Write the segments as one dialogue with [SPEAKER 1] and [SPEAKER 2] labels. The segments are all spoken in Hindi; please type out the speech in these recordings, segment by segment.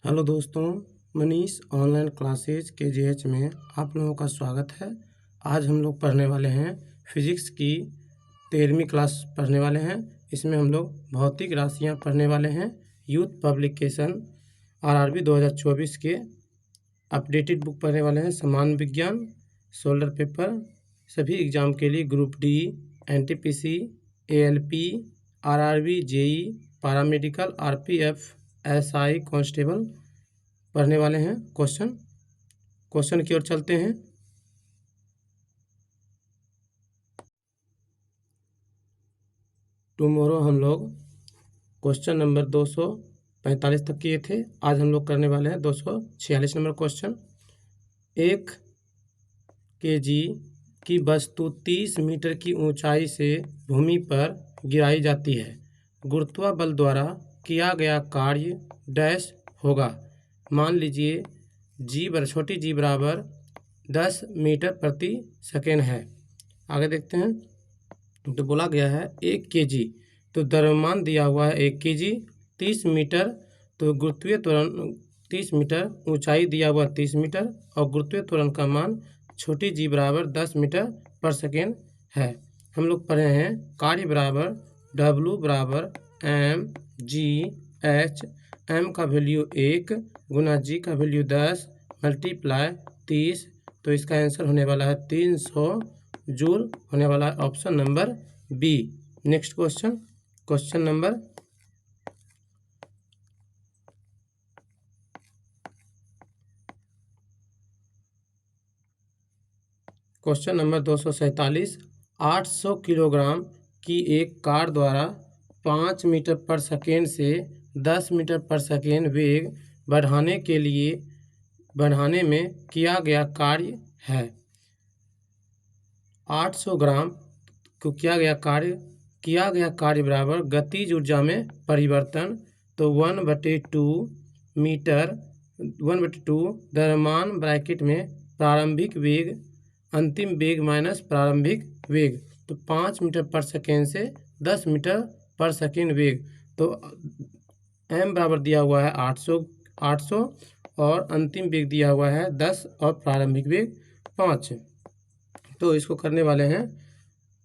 [SPEAKER 1] हेलो दोस्तों, मनीष ऑनलाइन क्लासेज KGH में आप लोगों का स्वागत है। आज हम लोग पढ़ने वाले हैं फिजिक्स की 13वीं क्लास पढ़ने वाले हैं। इसमें हम लोग भौतिक राशियां पढ़ने वाले हैं। यूथ पब्लिकेशन RRB 2024 के अपडेटेड बुक पढ़ने वाले हैं। सामान्य विज्ञान, सोलर पेपर, सभी एग्जाम के लिए group D, NTPC, ALP, RRB, JE, paramedical, RPF, SI constable पढ़ने वाले हैं। क्वेश्चन की ओर चलते हैं। टुमारो हम लोग क्वेश्चन नंबर 245 तक किए थे। आज हम लोग करने वाले हैं 246 नंबर क्वेश्चन। 1 kg की वस्तु 30 मीटर की ऊंचाई से भूमि पर गिराई जाती है। गुरुत्वाबल द्वारा किया गया कार्य डैश होगा। मान लीजिए छोटी जी बराबर 10 मीटर प्रति सेकेंड है। आगे देखते हैं। तो बोला गया है 1 kg, तो द्रव्यमान दिया हुआ है 1 kg, 30 मीटर, तो गुरुत्वीय त्वरण 30 मीटर, ऊंचाई दिया हुआ 30 मीटर और गुरुत्वीय त्वरण का मान छोटी जी बराबर 10 मीटर पर सेकेंड है। हम लोग पढ़े हैं कार्य बराबर W बराबर mgh, m का वैल्यू 1 गुना g का वैल्यू 10 मल्टीप्लाई 30, तो इसका आंसर होने वाला है 300 जूल होने वाला है। Option number B. Next question number 247। 800 kilogram की एक कार द्वारा 5 मीटर पर सेकेंड से 10 मीटर पर सेकेंड वेग बढ़ाने में किया गया कार्य है। 800 ग्राम को किया गया कार्य बराबर गतिज ऊर्जा में परिवर्तन, तो 1/2 मीटर 1/2 द्रव्यमान ब्रैकेट में प्रारंभिक वेग, अंतिम वेग माइनस प्रारंभिक वेग, तो 5 मीटर पर सेकेंड से 10 मीटर पर सेकेंड वेग, तो m बराबर दिया हुआ है 800 और अंतिम वेग दिया हुआ है 10 और प्रारंभिक वेग 5। तो इसको करने वाले हैं,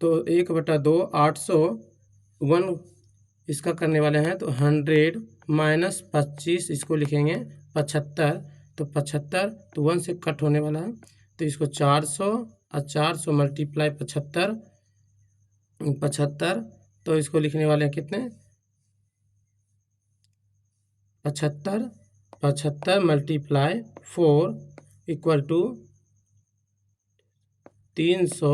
[SPEAKER 1] तो 1/2 800 1 इसका करने वाले हैं, तो 100 माइनस 25 इसको लिखेंगे 75, तो 75 तो 1 से कट होने वाला है, तो इसको 400 और 400 मल्टीप्लाई 75, तो इसको लिखने वाले हैं कितने 75 मल्टीप्लाई 4 इक्वल टू 300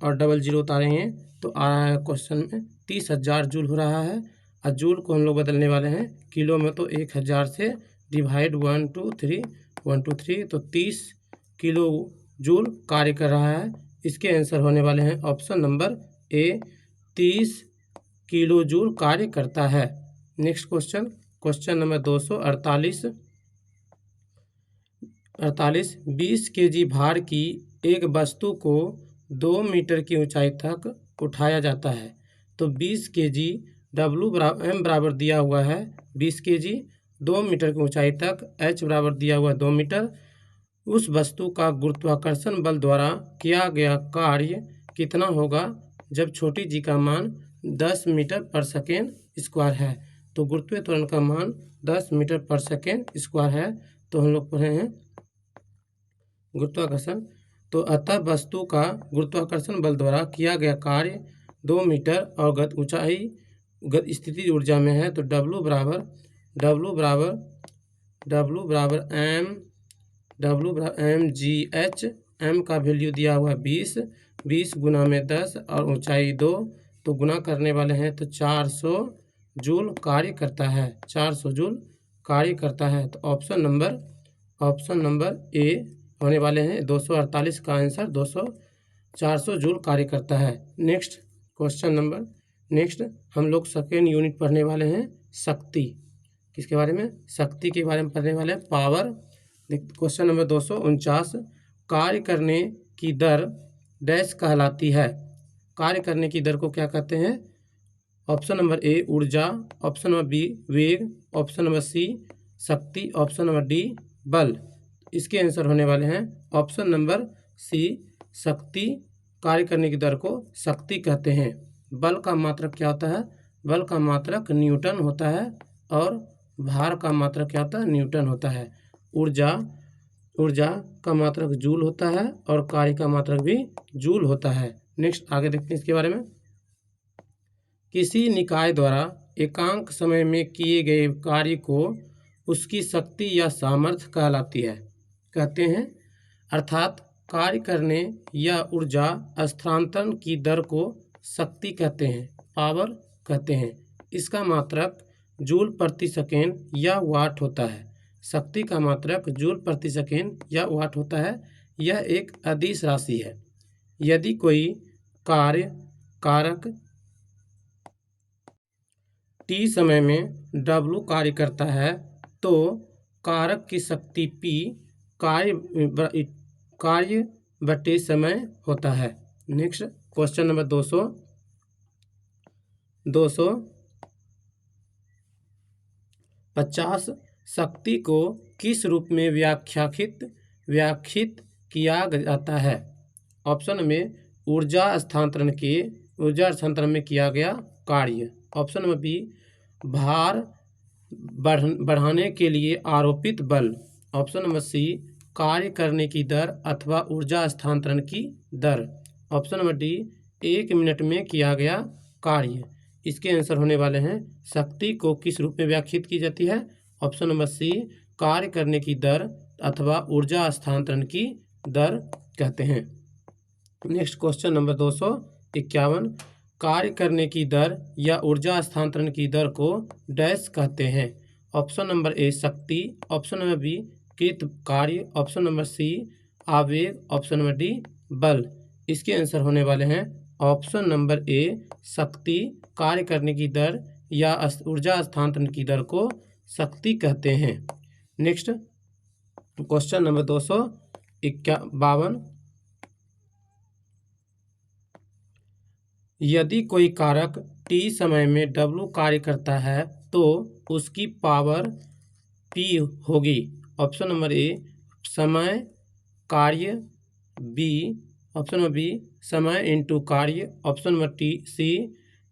[SPEAKER 1] और 00 उतारेंगे तो आ रहा है क्वेश्चन में 30,000 जूल हो रहा है। और जूल को हम लोग बदलने वाले हैं किलो में, तो 1000 से डिवाइड 1 2 3 तो 30 किलो जूल कार्य कर रहा है। इसके आंसर होने वाले हैं option number A, 30 kilo joule कार्य करता है। Next question number 248। 20 kg भार की एक वस्तु को 2 मीटर की ऊंचाई तक उठाया जाता है। तो 20 kg m बराबर दिया हुआ है 20 kg, 2 मीटर की ऊंचाई तक h बराबर दिया हुआ है 2 मीटर। उस वस्तु का गुरुत्वाकर्षण बल द्वारा किया गया कार्य कितना होगा जब छोटी जी का मान 10 मीटर पर सेकेंड स्क्वायर है। तो गुरुत्वीय त्वरण का मान 10 मीटर पर सेकेंड स्क्वायर है। तो हम लोग पढ़े हैं गुरुत्वाकर्षण, तो अतः वस्तु का गुरुत्वाकर्षण बल द्वारा किया गया कार्य 2 मीटर और ऊंचाई स्थितिज ऊर्जा में है। तो W बराबर mgh, m का वैल्यू दिया हुआ है 20 गुना में 10 और ऊंचाई 2, तो गुना करने वाले हैं तो 400 जूल कार्य करता है। 400 जूल कार्य करता है। तो ऑप्शन नंबर ए होने वाले हैं 248 का आंसर 400 जूल कार्य करता है। नेक्स्ट हम लोग सेकेंड यूनिट पढ़ने वाले हैं शक्ति। किसके बारे में? शक्ति के बारे में पढ़ने वाले हैं, पावर। Question number 249। कार्य करने की दर डैश कहलाती है। कार्य करने की दर को क्या कहते हैं? ऑप्शन नंबर ए ऊर्जा, ऑप्शन नंबर बी वेग, ऑप्शन नंबर सी शक्ति, ऑप्शन नंबर डी बल। इसके आंसर होने वाले हैं ऑप्शन नंबर सी शक्ति। कार्य करने की दर को शक्ति कहते हैं। बल का मात्रक क्या होता है? बल का मात्रक न्यूटन होता है और भार का मात्रक क्या होता है? न्यूटन होता है। ऊर्जा का मात्रक जूल होता है और कार्य का मात्रक भी जूल होता है। नेक्स्ट आगे देखते हैं इसके बारे में। किसी निकाय द्वारा एकांक समय में किए गए कार्य को उसकी शक्ति या सामर्थ्य कहते हैं। अर्थात कार्य करने या ऊर्जा स्थानांतरण की दर को शक्ति कहते हैं, पावर कहते हैं। इसका मात्रक जूल प्रति सेकेंड या वाट होता है। शक्ति का मात्रक जूल प्रति सेकेंड या वाट होता है। यह एक अदिश राशि है। यदि कोई कारक T समय में W कार्य करता है तो कारक की शक्ति P कार्य बटे समय होता है। नेक्स्ट क्वेश्चन नंबर 250 शक्ति को किस रूप में व्याख्यात किया जाता है? ऑप्शन में ऊर्जा हस्तांतरण में किया गया कार्य, ऑप्शन नंबर बी भार बढ़ाने के लिए आरोपित बल, ऑप्शन नंबर सी कार्य करने की दर अथवा ऊर्जा हस्तांतरण की दर, ऑप्शन नंबर डी 1 मिनट में किया गया कार्य। इसके आंसर होने वाले हैं शक्ति को किस रूप में व्याख्यात की जाती है? ऑप्शन नंबर सी कार्य करने की दर अथवा ऊर्जा हस्तांतरण की दर कहते हैं। नेक्स्ट क्वेश्चन नंबर 251 कार्य करने की दर या ऊर्जा हस्तांतरण की दर को डैश कहते हैं। ऑप्शन नंबर ए शक्ति, ऑप्शन नंबर बी कृत कार्य, ऑप्शन नंबर सी आवेग, ऑप्शन नंबर डी बल। इसके आंसर होने वाले हैं ऑप्शन नंबर ए शक्ति। कार्य करने की दर या ऊर्जा हस्तांतरण की दर को शक्ति कहते हैं। नेक्स्ट क्वेश्चन नंबर 252 यदि कोई कारक T समय में W कार्य करता है तो उसकी पावर P होगी। ऑप्शन नंबर ए समय कार्य, बी ऑप्शन नंबर बी समय इंटू कार्य, ऑप्शन नंबर सी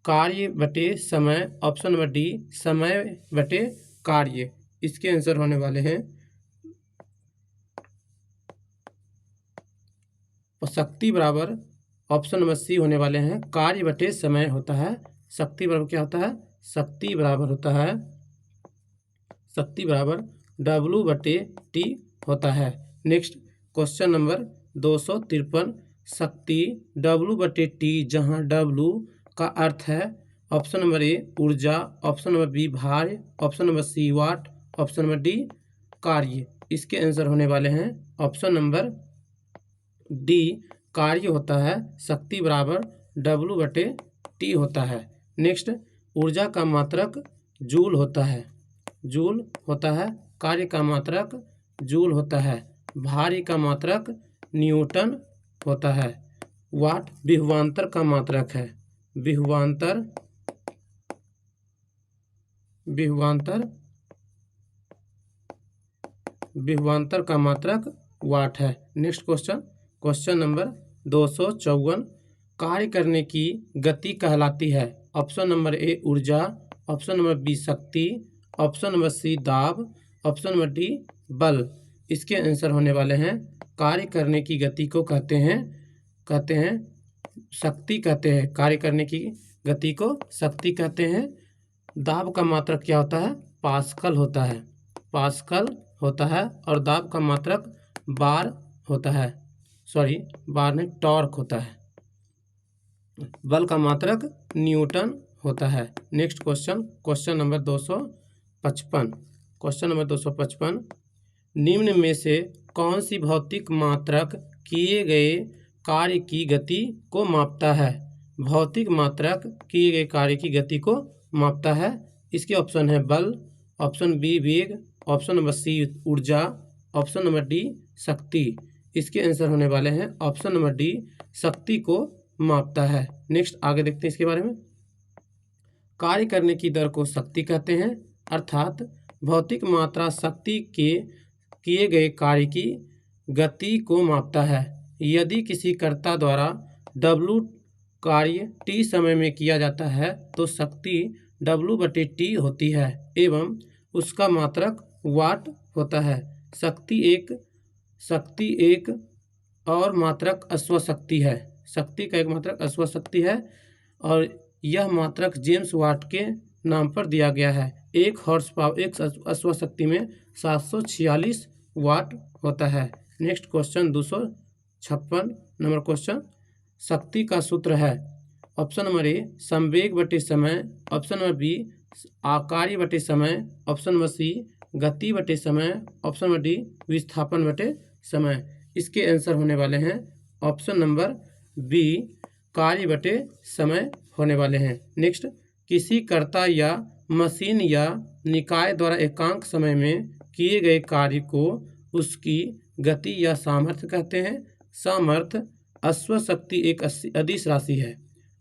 [SPEAKER 1] कार्य बटे समय, ऑप्शन नंबर डी समय बटे कार्य। इसके आंसर होने वाले हैं शक्ति बराबर ऑप्शन नंबर सी होने वाले हैं कार्य बटे समय होता है। शक्ति बराबर क्या होता है? शक्ति बराबर W बटे T होता है। नेक्स्ट क्वेश्चन नंबर 253 शक्ति W बटे T जहाँ W का अर्थ है ऑप्शन नंबर ए ऊर्जा, ऑप्शन नंबर बी भार, ऑप्शन नंबर सी वाट, ऑप्शन नंबर डी कार्य। इसके आंसर होने वाले हैं ऑप्शन नंबर डी कार्य होता है। शक्ति बराबर W बटे T होता है। नेक्स्ट ऊर्जा का मात्रक जूल होता है। कार्य का मात्रक जूल होता है। भारी का मात्रक न्यूटन होता है। वाट विभवांतर का मात्रक है। विभवांतर का मात्रक वाट है। नेक्स्ट क्वेश्चन नंबर 254 कार्य करने की गति कहलाती है। ऑप्शन नंबर ए ऊर्जा, ऑप्शन नंबर बी शक्ति, ऑप्शन नंबर सी दाब, ऑप्शन नंबर डी बल। इसके आंसर होने वाले हैं कार्य करने की गति को कहते हैं शक्ति कहते हैं। कार्य करने की गति को शक्ति कहते हैं। दाब का मात्रक क्या होता है? पास्कल होता है और दाब का मात्रक बार होता है। बार नहीं टॉर्क होता है। बल का मात्रक न्यूटन होता है। नेक्स्ट क्वेश्चन नंबर 255 निम्न में से कौन सी भौतिक मात्रक किए गए कार्य की गति को मापता है? भौतिक मात्रक किए गए कार्य की गति को मापता है। इसके ऑप्शन है बल, ऑप्शन बी वेग, ऑप्शन नंबर सी ऊर्जा, ऑप्शन नंबर डी शक्ति। इसके आंसर होने वाले हैं ऑप्शन नंबर डी शक्ति को मापता है। नेक्स्ट आगे देखते हैं इसके बारे में। कार्य करने की दर को शक्ति कहते हैं, अर्थात भौतिक मात्रा शक्ति के किए गए कार्य की गति को मापता है। यदि किसी कर्ता द्वारा W कार्य T समय में किया जाता है तो शक्ति W/T होती है एवं उसका मात्रक वाट होता है। शक्ति एक और मात्रक अश्वशक्ति है। शक्ति का एक मात्रक अश्वशक्ति है और यह मात्रक जेम्स वाट के नाम पर दिया गया है। एक हॉर्स पावर एक अश्वशक्ति में 746 वाट होता है। Next question 256 number question. शक्ति का सूत्र है ऑप्शन नंबर ए संवेग बटे समय, ऑप्शन नंबर बी कार्य बटे समय, ऑप्शन नंबर सी गति बटे समय, ऑप्शन नंबर डी विस्थापन बटे समय। इसके आंसर होने वाले हैं ऑप्शन नंबर बी कार्य बटे समय होने वाले हैं। नेक्स्ट, किसी कर्ता या मशीन या निकाय द्वारा एकांक समय में किए गए कार्य को उसकी गति या सामर्थ्य कहते हैं। सामर्थ्य अश्वशक्ति एक अदिश राशि है।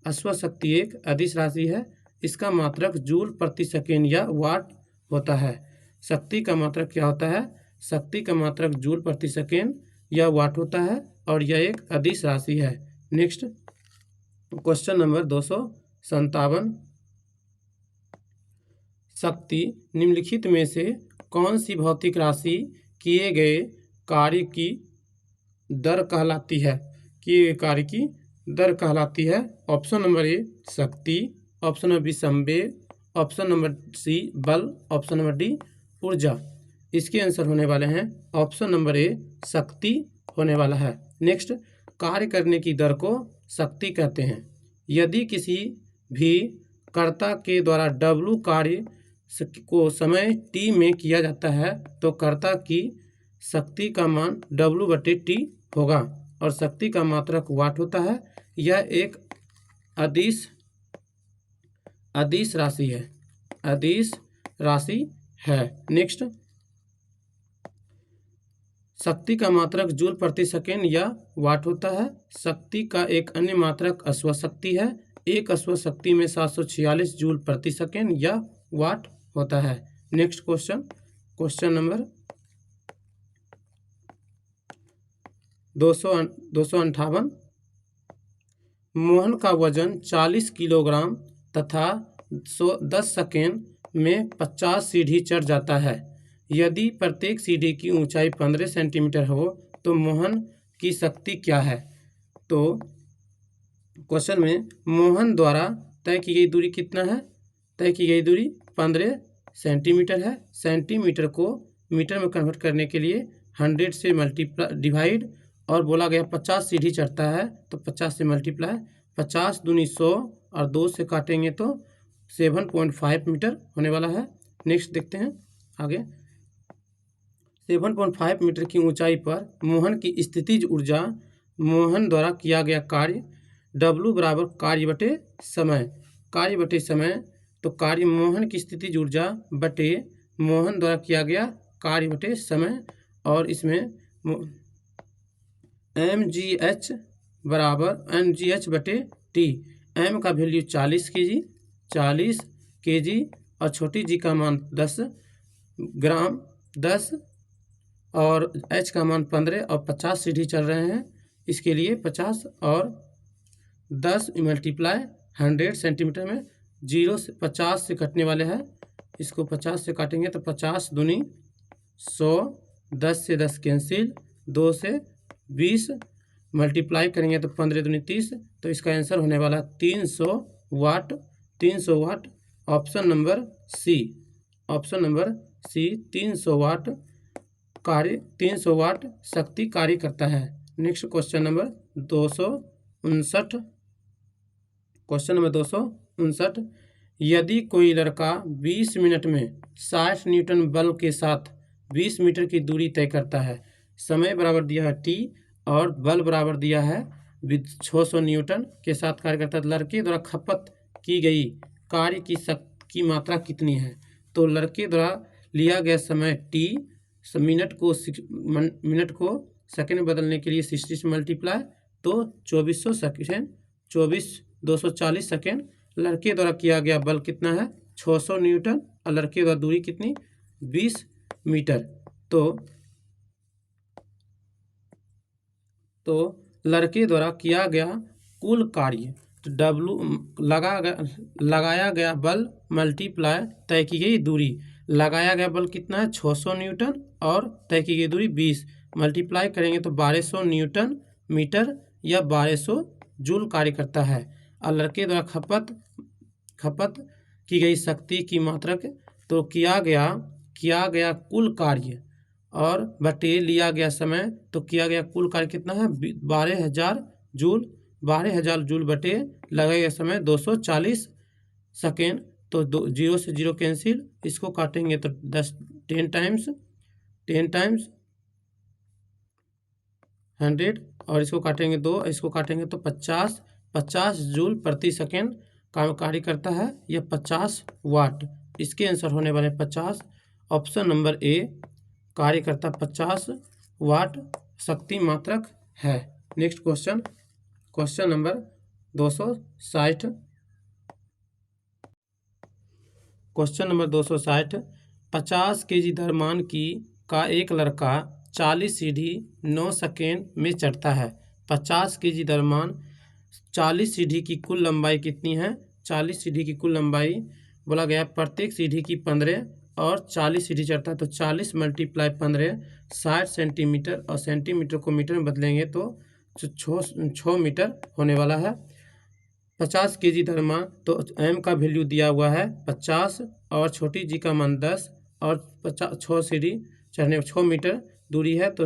[SPEAKER 1] अश्वशक्ति एक अदिश राशि है। इसका मात्रक जूल प्रति सेकेंड या वाट होता है। शक्ति का मात्रक क्या होता है? शक्ति का मात्रक जूल प्रति सेकेंड या वाट होता है और यह एक अदिश राशि है। Next question number 257। शक्ति निम्नलिखित में से कौन सी भौतिक राशि किए गए कार्य की दर कहलाती है? किए गए कार्य की दर कहलाती है। ऑप्शन नंबर ए शक्ति, ऑप्शन नंबर बी संवेग, ऑप्शन नंबर सी बल, ऑप्शन नंबर डी ऊर्जा। इसके आंसर होने वाले हैं ऑप्शन नंबर ए शक्ति होने वाला है। नेक्स्ट, कार्य करने की दर को शक्ति कहते हैं। यदि किसी भी कर्ता के द्वारा W कार्य को समय T में किया जाता है तो कर्ता की शक्ति का मान W/T होगा और शक्ति का मात्रक वाट होता है। यह एक अदिश राशि है। अदिश राशि है। नेक्स्ट, शक्ति का मात्रक जूल प्रति सेकेंड या वाट होता है। शक्ति का एक अन्य मात्रक अश्वशक्ति है। एक अश्वशक्ति में 746 जूल प्रति सेकेंड या वाट होता है। Next question, question number 258। Mohan का वजन 40 किलोग्राम तथा 10 सेकेंड में 50 सीढ़ी चढ़ जाता है। यदि प्रत्येक सीढ़ी की ऊंचाई 15 सेंटीमीटर हो तो मोहन की शक्ति क्या है? तो क्वेश्चन में मोहन द्वारा तय की गई दूरी कितना है? तय की गई दूरी 15 सेंटीमीटर है। सेंटीमीटर को मीटर में कन्वर्ट करने के लिए 100 से डिवाइड और बोला गया 50 सीढ़ी चढ़ता है तो 50 से मल्टीप्लाई, 50 दूनी 100 और 2 से काटेंगे तो 7.5 मीटर होने वाला है। नेक्स्ट देखते हैं आगे। 7.5 मीटर की ऊंचाई पर मोहन की स्थितिज ऊर्जा, मोहन द्वारा किया गया कार्य W बराबर कार्य बटे समय। कार्य बटे समय तो कार्य मोहन की स्थितिज ऊर्जा बटे मोहन द्वारा किया गया कार्य बटे समय और इसमें mgh बराबर mgh बटे T। m का वैल्यू 40 kg और छोटी g का मान 10 ग्राम 10 और h का मान 15 और 50 सीढ़ी चल रहे हैं। इसके लिए 50 और 10 मल्टीप्लाई 100 सेंटीमीटर में 0 से 50 से कटने वाले हैं। इसको 50 से काटेंगे तो 50 दूनी 100, 10 से 10 कैंसिल, 2 से 20 मल्टीप्लाई करेंगे तो 15 दूनी 30। तो इसका आंसर होने वाला 300 watt. 300 watt option number C. Option number C 300 watt कार्य 300 वाट शक्ति कार्य करता है। Next question number 259। Question number 259। यदि कोई लड़का 20 मिनट में 60 न्यूटन बल के साथ 20 मीटर की दूरी तय करता है, समय बराबर दिया है T और बल बराबर दिया है 600 न्यूटन के साथ कार्य करता है, लड़के द्वारा खपत की गई कार्य की मात्रा कितनी है? तो लड़के द्वारा लिया गया समय T, मिनट को सेकंड में बदलने के लिए 60 से मल्टीप्लाई तो 2400 सेकेंड 240 सेकेंड लड़के द्वारा किया गया बल कितना है 600 न्यूटन और लड़के द्वारा दूरी कितनी 20 मीटर। तो लड़के द्वारा किया गया कुल कार्य तो लगाया गया बल मल्टीप्लाई तय की गई दूरी। लगाया गया बल कितना है 600 न्यूटन और तय की गई दूरी 20 मल्टीप्लाई करेंगे तो 1200 न्यूटन मीटर या 1200 जूल कार्य करता है। और लड़के द्वारा खपत की गई शक्ति की मात्रक तो किया गया कुल कार्य और बटे लिया गया समय तो किया गया कुल कार्य कितना है 12,000 जूल। 12,000 जूल बटे लगाया गया समय 240 सेकेंड। तो 0 से 0 कैंसिल, इसको काटेंगे तो 10 टाइम्स 100 और इसको काटेंगे 2, इसको काटेंगे तो 50 जूल प्रति सेकेंड का कार्य करता है। यह 50 वाट। इसके आंसर होने वाले 50। ऑप्शन नंबर ए कार्य करता 50 वाट शक्ति मात्रक है। Next question number 260। Question number 260। 50 KG द्रव्यमान का एक लड़का 40 सीढ़ी 9 सेकेंड में चढ़ता है। 50 केजी द्रव्यमान 40 सीढ़ी की कुल लंबाई कितनी है? 40 सीढ़ी की कुल लंबाई बोला गया प्रत्येक सीढ़ी की 15 और 40 सीढ़ी चढ़ता है तो 40 × 15 60 सेंटीमीटर और सेंटीमीटर को मीटर में बदलेंगे तो 6 मीटर होने वाला है। 50 केजी द्रव्यमान तो m का वैल्यू दिया हुआ है 50 और छोटी जी का मान 10 और 6 सीढ़ी चढ़ने 6 मीटर दूरी है तो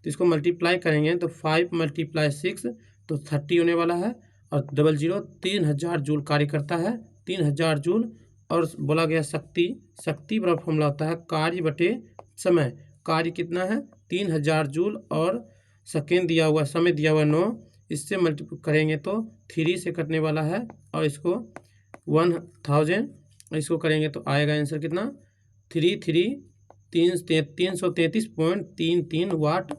[SPEAKER 1] इसको मल्टीप्लाई करेंगे तो 5 × 6 तो 30 होने वाला है और 00 3000 जूल कार्य करता है 3000 जूल। और बोला गया शक्ति बराबर फॉर्मूला होता है कार्य बटे समय। कार्य कितना है 3000 जूल और सेकेंड दिया हुआ समय दिया हुआ 9, इससे मल्टीप्लाई करेंगे तो 3 से कटने वाला है और इसको 1000 इसको करेंगे तो आएगा आंसर कितना 333.33 वाट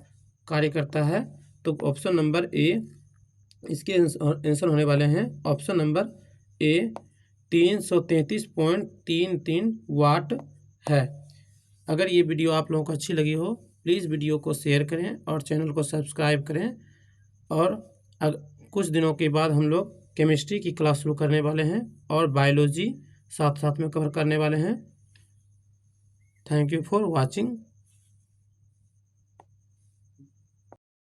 [SPEAKER 1] कार्य करता है। तो ऑप्शन नंबर ए इसके आंसर होने वाले हैं ऑप्शन नंबर ए 333.33 वाट है। अगर ये वीडियो आप लोगों को अच्छी लगी हो प्लीज़ वीडियो को शेयर करें और चैनल को सब्सक्राइब करें। और कुछ दिनों के बाद हम लोग केमिस्ट्री की क्लास शुरू करने वाले हैं और बायोलॉजी साथ में कवर करने वाले हैं। Thank you for watching.